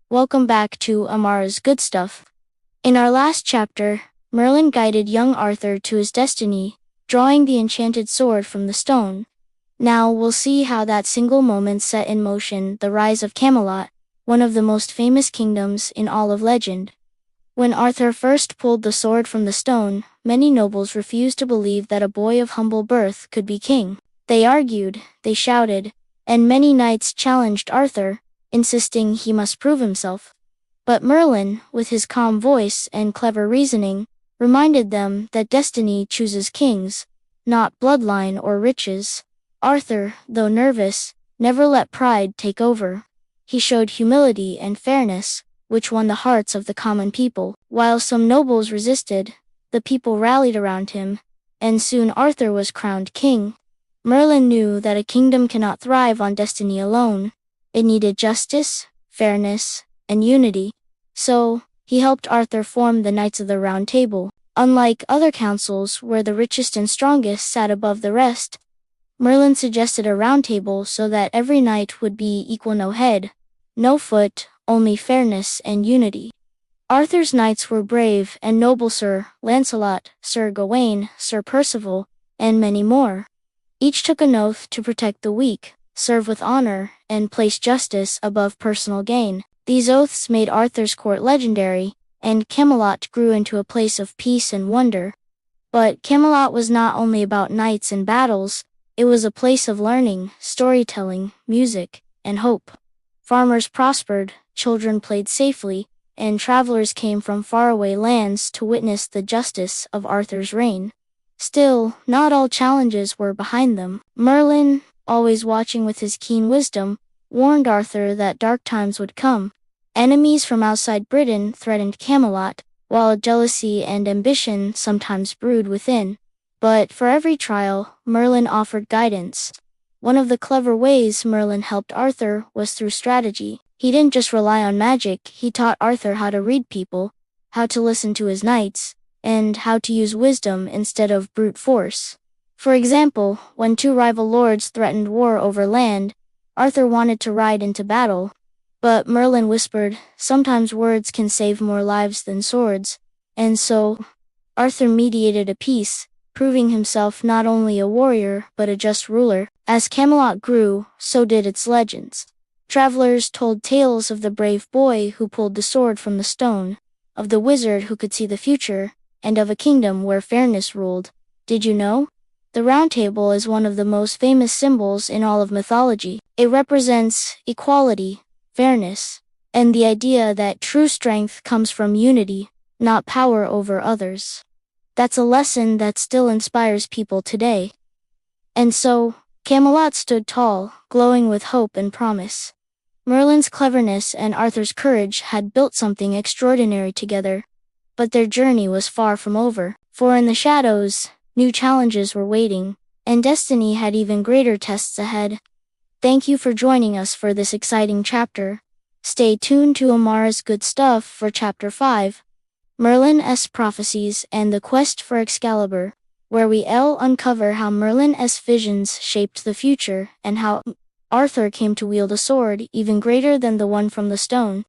Welcome back to Amara's Good Stuff. In our last chapter, Merlin guided young Arthur to his destiny, drawing the enchanted sword from the stone. Now we'll see how that single moment set in motion the rise of Camelot, one of the most famous kingdoms in all of legend. When Arthur first pulled the sword from the stone, many nobles refused to believe that a boy of humble birth could be king. They argued, they shouted, and many knights challenged Arthur, insisting he must prove himself. But Merlin, with his calm voice and clever reasoning, reminded them that destiny chooses kings, not bloodline or riches. Arthur, though nervous, never let pride take over. He showed humility and fairness, which won the hearts of the common people. While some nobles resisted, the people rallied around him, and soon Arthur was crowned king. Merlin knew that a kingdom cannot thrive on destiny alone. It needed justice, fairness, and unity. So, he helped Arthur form the Knights of the Round Table. Unlike other councils where the richest and strongest sat above the rest, Merlin suggested a round table so that every knight would be equal, no head, no foot, only fairness and unity. Arthur's knights were brave and noble: Sir Lancelot, Sir Gawain, Sir Percival, and many more. Each took an oath to protect the weak, serve with honor, and place justice above personal gain. These oaths made Arthur's court legendary, and Camelot grew into a place of peace and wonder. But Camelot was not only about knights and battles, it was a place of learning, storytelling, music, and hope. Farmers prospered, children played safely, and travelers came from faraway lands to witness the justice of Arthur's reign. Still, not all challenges were behind them. Merlin, always watching with his keen wisdom, warned Arthur that dark times would come. Enemies from outside Britain threatened Camelot, while jealousy and ambition sometimes brewed within. But for every trial, Merlin offered guidance. One of the clever ways Merlin helped Arthur was through strategy. He didn't just rely on magic, he taught Arthur how to read people, how to listen to his knights, and how to use wisdom instead of brute force. For example, when two rival lords threatened war over land, Arthur wanted to ride into battle. But Merlin whispered, "Sometimes words can save more lives than swords." And so, Arthur mediated a peace, proving himself not only a warrior but a just ruler. As Camelot grew, so did its legends. Travelers told tales of the brave boy who pulled the sword from the stone, of the wizard who could see the future, and of a kingdom where fairness ruled. Did you know? The Round Table is one of the most famous symbols in all of mythology. It represents equality, fairness, and the idea that true strength comes from unity, not power over others. That's a lesson that still inspires people today. And so, Camelot stood tall, glowing with hope and promise. Merlin's cleverness and Arthur's courage had built something extraordinary together. But their journey was far from over, for in the shadows, new challenges were waiting, and destiny had even greater tests ahead. Thank you for joining us for this exciting chapter. Stay tuned to Amara's Good Stuff for Chapter 5, Merlin's Prophecies and the Quest for Excalibur, where we'll uncover how Merlin's visions shaped the future and how Arthur came to wield a sword even greater than the one from the stone.